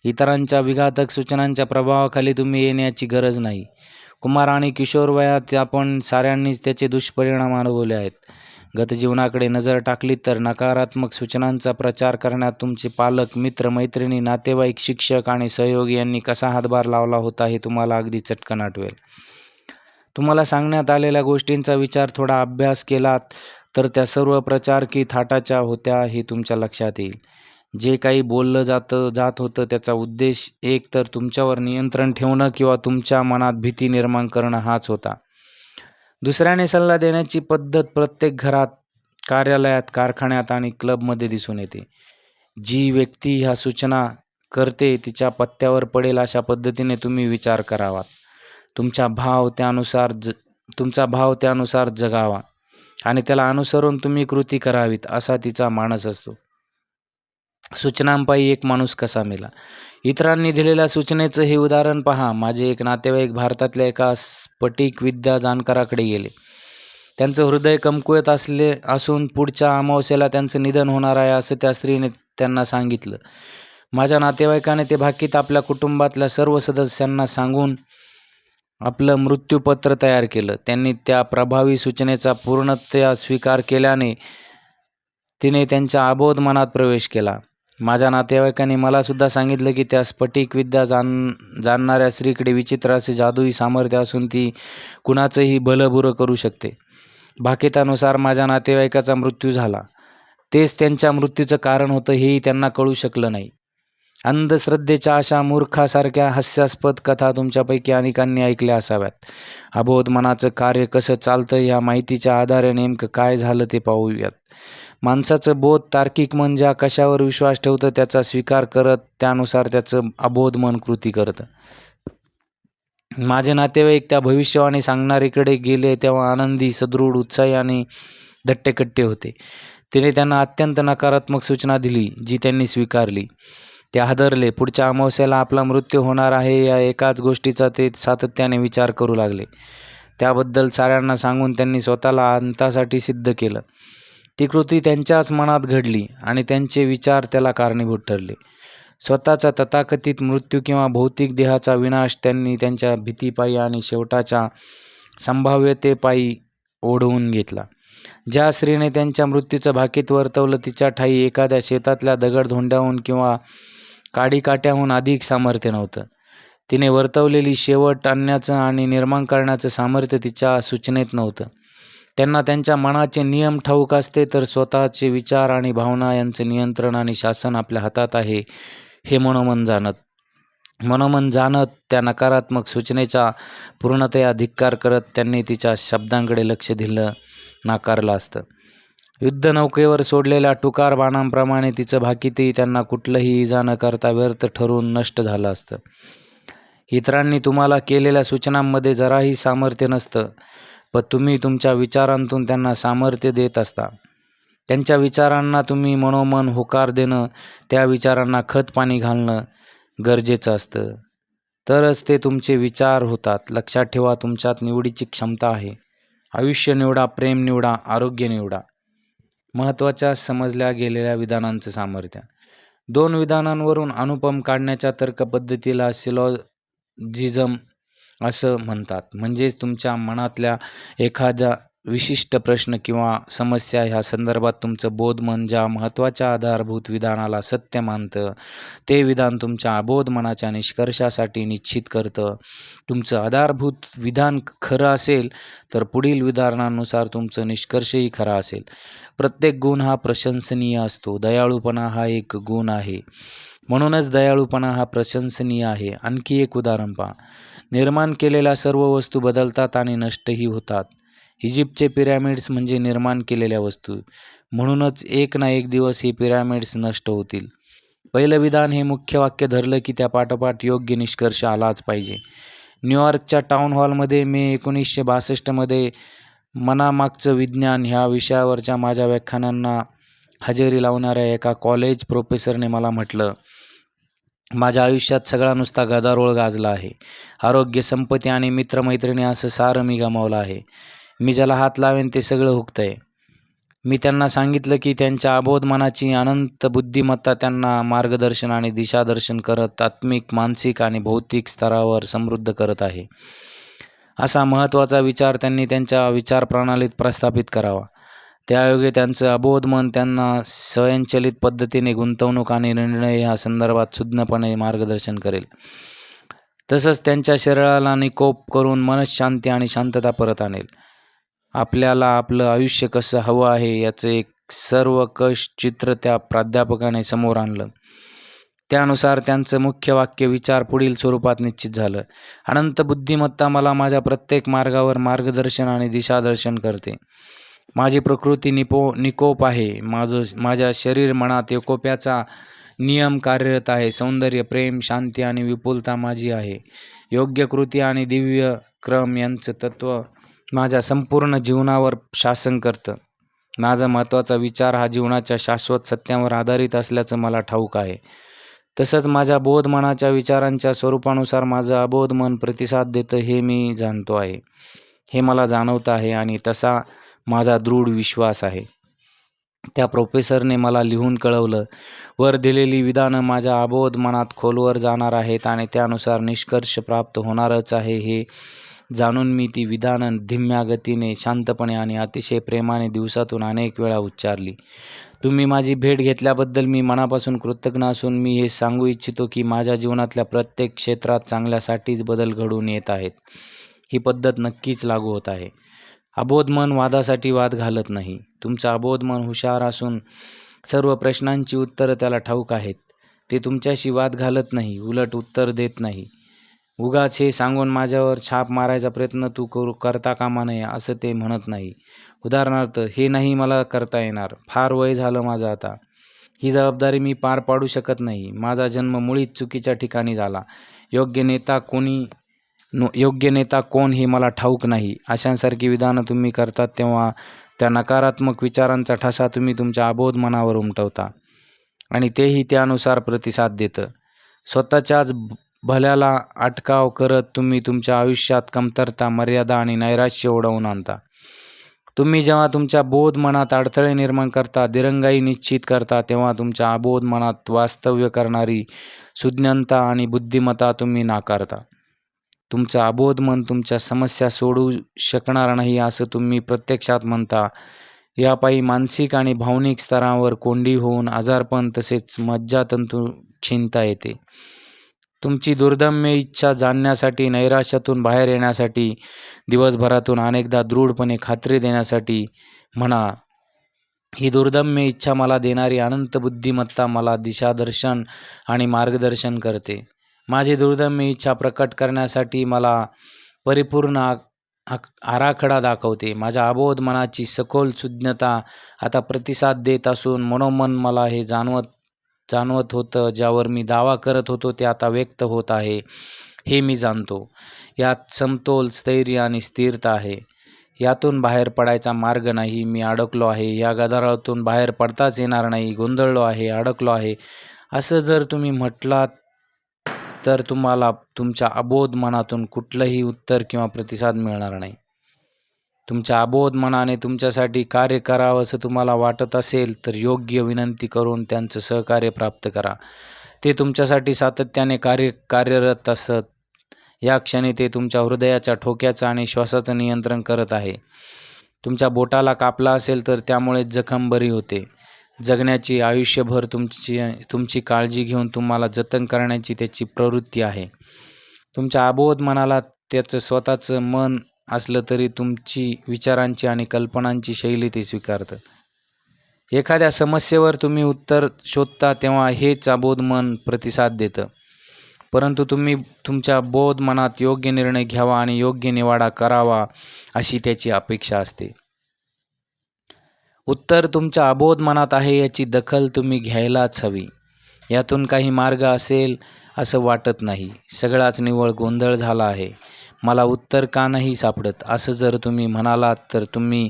इतरांच्या विघातक सूचनांच्या प्रभावाखाली तुम्ही येण्याची गरज नाही. कुमार आणि किशोर वयात आपण साऱ्यांनीच त्याचे दुष्परिणाम अनुभवले आहेत. गतजीवनाकडे नजर टाकली तर नकारात्मक सूचनांचा प्रचार करण्यात तुमचे पालक, मित्र, मैत्रिणी, नातेवाईक, शिक्षक आणि सहयोगी यांनी कसा हातभार लावला होता हे तुम्हाला अगदी चटकन आठवेल. तुम्हाला सांगण्यात आलेल्या गोष्टींचा विचार थोडा अभ्यास केलात तर त्या सर्व प्रचार की थाटाच्या होत्या हे तुमच्या लक्षात येईल. जे काही बोललं जात होतं त्याचा उद्देश एक तर तुमच्यावर नियंत्रण ठेवणं किंवा तुमच्या मनात भीती निर्माण करणं हाच होता. दुसऱ्याने सल्ला देण्याची पद्धत प्रत्येक घरात, कार्यालयात, कारखान्यात आणि क्लबमध्ये दिसून येते. जी व्यक्ती ह्या सूचना करते तिच्या पत्त्यावर पडेल अशा पद्धतीने तुम्ही विचार करावा. तुमचा भाव त्यानुसार जगावा आणि त्याला अनुसरून तुम्ही कृती करावीत असा तिचा मानस असतो. सूचनांपायी एक माणूस कसा मेला. इतरांनी दिलेल्या सूचनेचं हे उदाहरण पहा. माझे एक नातेवाईक भारतातल्या एका स्फटिक विद्या जाणकाराकडे गेले. त्यांचं हृदय कमकुवत असून पुढच्या अमावस्येला त्यांचं निधन होणार आहे असं त्या स्त्रीने त्यांना सांगितलं. माझ्या नातेवाईकाने ते भाकीत आपल्या कुटुंबातल्या सर्व सदस्यांना सांगून आपलं मृत्यूपत्र तयार केलं. त्यांनी त्या प्रभावी सूचनेचा पूर्णतः स्वीकार केल्याने तिने त्यांच्या अबोध मनात प्रवेश केला. माझ्या नातेवाईकांनी मला सुद्धा सांगितलं की त्या स्फटिक विद्या जाणणाऱ्या स्त्रीकडे विचित्र असे जादुई सामर्थ्य असून ती कुणाचंही भलंबुरं करू शकते. भाकितानुसार माझ्या नातेवाईकाचा मृत्यू झाला. तेच त्यांच्या मृत्यूचं कारण होतं हेही त्यांना कळू शकलं नाही. अंधश्रद्धेच्या अशा मूर्खासारख्या हास्यास्पद कथा तुमच्यापैकी अनेकांनी ऐकल्या असाव्यात. अबोध मनाचं कार्य कसं चालतं या माहितीच्या आधारे नेमकं काय झालं ते पाहूयात. माणसाचं बोध तार्किक मन ज्या कशावर विश्वास ठेवतं त्याचा स्वीकार करत त्यानुसार त्याचं अबोध मन कृती करतं. माझे नातेवाईक त्या भविष्यवाणी सांगणारीकडे गेले तेव्हा आनंदी, सदृढ, उत्साही आणि दट्टेकट्टे होते. तिने त्यांना अत्यंत नकारात्मक सूचना दिली जी त्यांनी स्वीकारली. ते हादरले. पुढच्या अमावस्येला आपला मृत्यू होणार आहे या एकाच गोष्टीचा ते सातत्याने विचार करू लागले. त्याबद्दल साऱ्यांना सांगून त्यांनी स्वतःला अंतासाठी सिद्ध केलं. ती कृती त्यांच्याच मनात घडली आणि त्यांचे विचार त्याला कारणीभूत ठरले. स्वतःचा तथाकथित मृत्यू किंवा भौतिक देहाचा विनाश त्यांनी त्यांच्या भीतीपायी आणि शेवटाच्या संभाव्यतेपायी ओढवून घेतला. ज्या स्त्रीने त्यांच्या मृत्यूचं भाकीत वर्तवलं तिच्या ठायी एखाद्या शेतातल्या दगडधोंड्याहून किंवा काडीकाट्याहून अधिक सामर्थ्य नव्हतं. तिने वर्तवलेली शेवट आणण्याचं आणि निर्माण करण्याचं सामर्थ्य तिच्या सूचनेत नव्हतं. त्यांना त्यांच्या मनाचे नियम ठाऊक असते तर स्वतःचे विचार आणि भावना यांचं नियंत्रण आणि शासन आपल्या हातात आहे हे मनोमन जाणत त्या नकारात्मक सूचनेचा पूर्णतया धिक्कार करत त्यांनी तिच्या शब्दांकडे लक्ष दिलं नाकारलं असतं. युद्धनौकेवर सोडलेल्या टुकार बाणांप्रमाणे तिचं भाकीतही त्यांना कुठलंही इजा न करता व्यर्थ ठरून नष्ट झालं असतं. इतरांनी तुम्हाला केलेल्या सूचनांमध्ये जराही सामर्थ्य नसतं, पण तुम्ही तुमच्या विचारांतून त्यांना सामर्थ्य देत असता. त्यांच्या विचारांना तुम्ही मनोमन होकार देणं, त्या विचारांना खत पाणी घालणं गरजेचं असतं. तरच ते तुमचे विचार होतात. लक्षात ठेवा, तुमच्यात निवडीची क्षमता आहे. आयुष्य निवडा, प्रेम निवडा, आरोग्य निवडा. महत्त्वाच्या समजल्या गेलेल्या विधानांचं सामर्थ्य. 2 विधानांवरून अनुपम काढण्याच्या तर्कपद्धतीला सिलॉजिझम असं म्हणतात. म्हणजेच तुमच्या मनातल्या एखादा विशिष्ट प्रश्न किंवा समस्या ह्या संदर्भात तुमचं बोधमन ज्या महत्त्वाच्या आधारभूत विधानाला सत्य मानतं ते विधान तुमच्या अबोध मनाच्या निष्कर्षासाठी निश्चित करतं. तुमचं आधारभूत विधान खरं असेल तर पुढील विधानानुसार तुमचं निष्कर्षही खरा असेल. प्रत्येक गुण हा प्रशंसनीय असतो. दयाळूपणा हा एक गुण आहे, म्हणूनच दयाळूपणा हा प्रशंसनीय आहे. आणखी एक उदाहरण पहा. निर्माण केलेल्या सर्व वस्तू बदलतात आणि नष्टही होतात. इजिप्तचे पिरॅमिड्स म्हणजे निर्माण केलेल्या वस्तू, म्हणूनच एक ना एक दिवस हे पिरॅमिड्स नष्ट होतील. पहिलं विधान हे मुख्य वाक्य धरलं की त्या पाठोपाठ योग्य निष्कर्ष आलाच पाहिजे. न्यूयॉर्कच्या टाउन हॉलमध्ये मे 1962मध्ये मनामागचं विज्ञान ह्या विषयावरच्या माझ्या व्याख्यानांना हजेरी लावणाऱ्या एका कॉलेज प्रोफेसरने मला म्हटलं, माझ्या आयुष्यात सगळा नुसता गदारोळ गाजला आहे. आरोग्य, संपत्ती आणि मित्रमैत्रिणी असं सारं मी गमावलं आहे. मी ज्याला हात लावेन ते सगळं हुकतंय. मी त्यांना सांगितलं की त्यांच्या अबोध मनाची अनंत बुद्धिमत्ता त्यांना मार्गदर्शन आणि दिशादर्शन करत आत्मिक, मानसिक आणि भौतिक स्तरावर समृद्ध करत आहे. असा महत्त्वाचा विचार त्यांनी त्यांच्या विचारप्रणालीत प्रस्थापित करावा. त्यायोगे त्यांचं अबोध मन त्यांना स्वयंचलित पद्धतीने गुंतवणूक आणि निर्णय ह्या संदर्भात सुज्ञपणे मार्गदर्शन करेल. तसंच त्यांच्या शरीराला निकोप करून मनःशांती आणि शांतता परत आणेल. आपल्याला आपलं आयुष्य कसं हवं आहे याचं एक सर्वकष चित्र त्या प्राध्यापकाने समोर आणलं. त्यानुसार त्यांचं मुख्य वाक्य विचार पुढील स्वरूपात निश्चित झालं. अनंत बुद्धिमत्ता मला माझ्या प्रत्येक मार्गावर मार्गदर्शन आणि दिशादर्शन करते. माझी प्रकृती निकोप आहे. माझ्या शरीर मनात एकोप्याचा नियम कार्यरत आहे. सौंदर्य, प्रेम, शांती आणि विपुलता माझी आहे. योग्य कृती आणि दिव्य क्रम यांचं तत्त्व माझ्या संपूर्ण जीवनावर शासन करतं. माझा महत्त्वाचा विचार हा जीवनाच्या शाश्वत सत्यावर आधारित असल्याचं मला ठाऊक आहे. तसंच माझ्या बोध मनाच्या विचारांच्या स्वरूपानुसार माझं अबोध मन प्रतिसाद देतं हे मी जाणतो आहे. हे मला जाणवतं आहे आणि तसा माझा दृढ विश्वास आहे. त्या प्रोफेसरने मला लिहून कळवलं, वर दिलेली विधानं माझ्या अबोध मनात खोलवर जाणार आहेत आणि त्यानुसार निष्कर्ष प्राप्त होणारच आहे. हे जाणून मी ती विधानं धिम्या गतीने, शांतपणे आणि अतिशय प्रेमाने दिवसातून अनेक वेळा उच्चारली. तुम्ही माझी भेट घेतल्याबद्दल मी मनापासून कृतज्ञ असून मी हे सांगू इच्छितो की माझ्या जीवनातल्या प्रत्येक क्षेत्रात चांगल्यासाठीच बदल घडून येत आहेत. ही पद्धत नक्कीच लागू होत आहे. अबोध मन वादासाठी वाद घालत नाही. तुमचं अबोध मन हुशार असून सर्व प्रश्नांची उत्तरं त्याला ठाऊक आहेत. ते तुमच्याशी वाद घालत नाही, उलट उत्तर देत नाही. उगाच हे सांगून माझ्यावर छाप मारायचा प्रयत्न तू करता कामा नये असं ते म्हणत नाही. उदाहरणार्थ, हे नाही मला करता येणार, फार वय झालं माझं आता, ही जबाबदारी मी पार पाडू शकत नाही, माझा जन्म मुळीच चुकीच्या ठिकाणी झाला, योग्य नेता कोण हे मला ठाऊक नाही, अशांसारखी विधानं तुम्ही करतात तेव्हा त्या नकारात्मक विचारांचा ठसा तुम्ही तुमच्या अबोध मनावर उमटवता आणि तेही त्यानुसार प्रतिसाद देतं. स्वतःच्याच भल्याला अटकाव करत तुम्ही तुमच्या आयुष्यात कमतरता, मर्यादा आणि नैराश्य ओढवून आणता. तुम्ही जेव्हा तुमच्या बोध मनात अडथळे निर्माण करता, दिरंगाई निश्चित करता, तेव्हा तुमच्या अबोध मनात वास्तव्य करणारी सुज्ञता आणि बुद्धिमत्ता तुम्ही नाकारता. तुमचं अबोध मन तुमच्या समस्या सोडवू शकणार नाही असं तुम्ही प्रत्यक्षात म्हणता. यापायी मानसिक आणि भावनिक स्तरावर कोंडी होऊन आजारपण तसेच मज्जातंतू क्षीणता येते. तुमची दुर्दम्य इच्छा जाणण्यासाठी, नैराश्यातून बाहेर येण्यासाठी, दिवसभरातून अनेकदा दृढपणे खात्री देण्यासाठी म्हणा. ही दुर्दम्य इच्छा मला देणारी अनंत बुद्धिमत्ता मला दिशादर्शन आणि मार्गदर्शन करते. माझी दुर्दम्य इच्छा प्रकट करण्यासाठी मला परिपूर्ण आराखडा दाखवते. माझ्या अबोध मनाची सखोल सुज्ञता आता प्रतिसाद देत असून मनोमन मला हे जाणवत होतं, ज्यावर मी दावा करत होतो ते आता व्यक्त होत आहे हे मी जाणतो. यात समतोल, स्थैर्य आणि स्थिरता आहे. यातून बाहेर पडायचा मार्ग नाही. मी अडकलो आहे, या गदारोळातून बाहेर पडताच येणार नाही, गोंधळलो आहे, अडकलो आहे असं जर तुम्ही म्हटलात तर तुम्हाला तुमच्या अबोध मनातून कुठलंही उत्तर किंवा प्रतिसाद मिळणार नाही. तुमच्या अबोध मनाने तुमच्यासाठी कार्य करावं असं तुम्हाला वाटत असेल तर योग्य विनंती करून त्यांचं सहकार्य प्राप्त करा. ते तुमच्यासाठी सातत्याने कार्यरत असत. या क्षणी ते तुमच्या हृदयाच्या ठोक्याचं आणि श्वासाचं नियंत्रण करत आहे. तुमच्या बोटाला कापला असेल तर त्यामुळे जखम बरी होते. जगण्याची आयुष्यभर तुमची काळजी घेऊन तुम्हाला जतन करण्याची त्याची प्रवृत्ती आहे. तुमच्या अबोध मनाला त्याचं स्वतःचं मन असलं तरी तुमची विचारांची आणि कल्पनांची शैली ते स्वीकारतं. एखाद्या समस्येवर तुम्ही उत्तर शोधता तेव्हा हेच अबोध मन प्रतिसाद देतं. परंतु तुम्ही तुमच्या बोध मनात योग्य निर्णय घ्यावा आणि योग्य निवाडा करावा अशी त्याची अपेक्षा असते. उत्तर तुमच्या अबोध मनात आहे याची दखल तुम्ही घ्यायलाच हवी. यातून काही मार्ग असेल असं वाटत नाही. सगळाच निव्वळ गोंधळ झाला आहे. मला उत्तर का नाही सापडत असं जर तुम्ही म्हणालात तर तुम्ही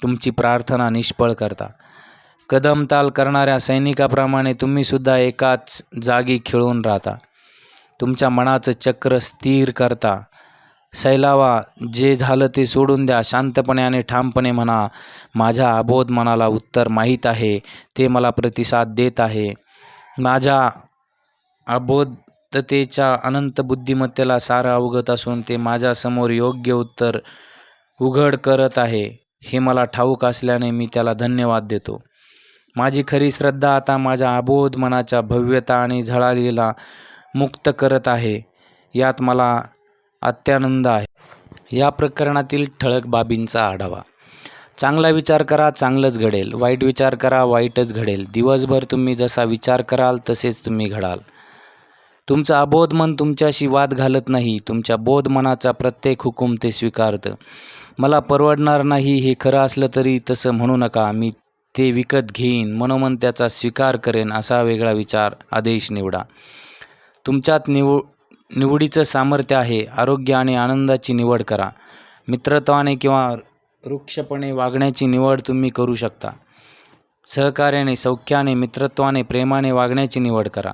तुमची प्रार्थना निष्फळ करता. कदमताल करणाऱ्या सैनिकाप्रमाणे तुम्हीसुद्धा एकाच जागी खिळून राहता. तुमच्या मनाचं चक्र स्थिर करता. सैलावा, जे झालं ते सोडून द्या. शांतपणे आणि ठामपणे म्हणा, माझ्या अबोध मनाला उत्तर माहीत आहे, ते मला प्रतिसाद देत आहे. माझ्या अबोधतेच्या अनंत बुद्धिमत्तेला सारं अवगत असून ते माझ्यासमोर योग्य उत्तर उघड करत आहे हे मला ठाऊक असल्याने मी त्याला धन्यवाद देतो. माझी खरी श्रद्धा आता माझ्या अबोध मनाच्या भव्यता आणि झळाळीला मुक्त करत आहे. यात मला अत्यानंद आहे. या प्रकरणातील ठळक बाबींचा आढावा. चांगला विचार करा, चांगलंच घडेल. वाईट विचार करा, वाईटच घडेल. दिवसभर तुम्ही जसा विचार कराल तसेच तुम्ही घडाल. तुमचं अबोध मन तुमच्याशी वाद घालत नाही. तुमच्या बोध मनाचा प्रत्येक हुकूम ते स्वीकारतं. मला परवडणार नाही हे खरं असलं तरी तसं म्हणू नका. मी ते विकत घेईन, मनोमन त्याचा स्वीकार करेन असा वेगळा विचार आदेश निवडा. तुमच्यात निवडीचं सामर्थ्य आहे. आरोग्य आणि आनंदाची निवड करा. मित्रत्वाने किंवा रुक्षपणे वागण्याची निवड तुम्ही करू शकता. सहकार्याने, सौख्याने, मित्रत्वाने, प्रेमाने वागण्याची निवड करा.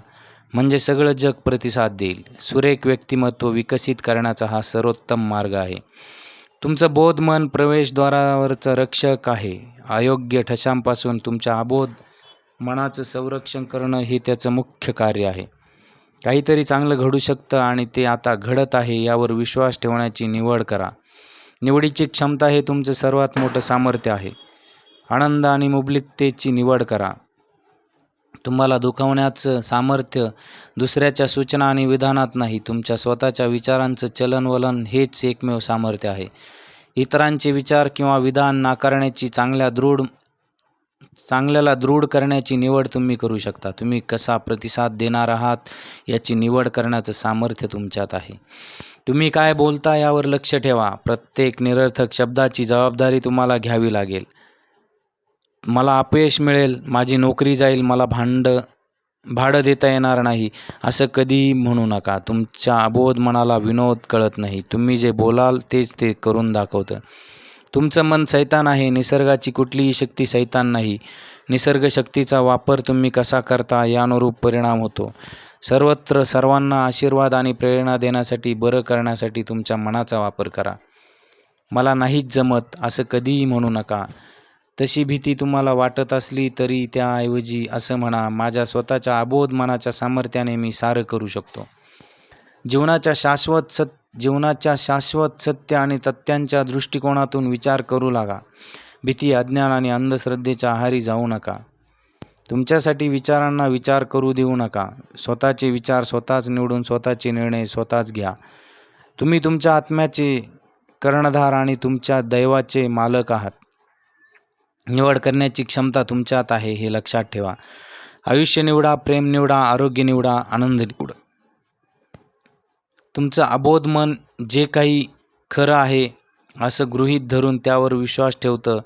म्हणजे सगळं जग प्रतिसाद देईल. सुरेख व्यक्तिमत्व विकसित करण्याचा हा सर्वोत्तम मार्ग आहे. तुमचं बोध मन प्रवेशद्वारावरचं रक्षक आहे. अयोग्य ठशांपासून तुमच्या अबोध मनाचं संरक्षण करणं हे त्याचं मुख्य कार्य आहे. काहीतरी चांगलं घडू शकतं आणि ते आता घडत आहे यावर विश्वास ठेवण्याची निवड करा. निवडीची क्षमता हे तुमचं सर्वात मोठं सामर्थ्य आहे. आनंद आणि मुबलिकतेची निवड करा. तुम्हाला दुखवण्याचं सामर्थ्य दुसऱ्याच्या सूचना आणि विधानात नाही, तुमच्या स्वतःच्या विचारांचं चलनवलन हेच एकमेव सामर्थ्य आहे. इतरांचे विचार किंवा विधान नाकारण्याची चांगल्याला दृढ करण्याची निवड तुम्ही करू शकता. तुम्ही कसा प्रतिसाद देणार आहात याची निवड करण्याचं सामर्थ्य तुमच्यात आहे. तुम्ही काय बोलता यावर लक्ष ठेवा. प्रत्येक निरर्थक शब्दाची जबाबदारी तुम्हाला घ्यावी लागेल. मला अपयश मिळेल, माझी नोकरी जाईल, मला भाडं देता येणार नाही असं कधीही म्हणू नका. तुमच्या अबोध मनाला विनोद कळत नाही. तुम्ही जे बोलाल तेच ते करून दाखवतं. तुमचं मन सैतान आहे. निसर्गाची कुठलीही शक्ती सैतान नाही. निसर्ग शक्तीचा वापर तुम्ही कसा करता यानुरूप परिणाम होतो. सर्वत्र सर्वांना आशीर्वाद आणि प्रेरणा देण्यासाठी, बरं करण्यासाठी तुमच्या मनाचा वापर करा. मला नाहीच जमत असं कधीही म्हणू नका. तशी भीती तुम्हाला वाटत असली तरी त्याऐवजी असं म्हणा, माझ्या स्वतःच्या अबोध मनाच्या सामर्थ्याने मी सारं करू शकतो. जीवनाच्या शाश्वत सत्य आणि तथ्यांच्या दृष्टिकोनातून विचार करू लागा. भीती, अज्ञान आणि अंधश्रद्धेच्या आहारी जाऊ नका. तुमच्यासाठी विचारांना विचार करू देऊ नका. स्वतःचे विचार स्वतःच निवडून स्वतःचे निर्णय स्वतःच घ्या. तुम्ही तुमच्या आत्म्याचे कर्णधार आणि तुमच्या दैवाचे मालक आहात. निवड करण्याची क्षमता तुमच्यात आहे हे लक्षात ठेवा. आयुष्य निवडा, प्रेम निवडा, आरोग्य निवडा, आनंद निवडा. तुमचं अबोध मन जे काही खरं आहे असं गृहीत धरून त्यावर विश्वास ठेवतं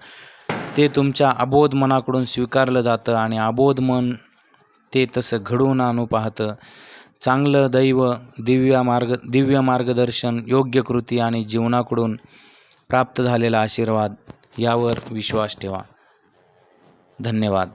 ते तुमच्या अबोध मनाकडून स्वीकारलं जातं आणि अबोध मन ते तसं घडवून आणू पाहतं. चांगलं दैव, दिव्य मार्गदर्शन, योग्य कृती आणि जीवनाकडून प्राप्त झालेला आशीर्वाद यावर विश्वास ठेवा. धन्यवाद.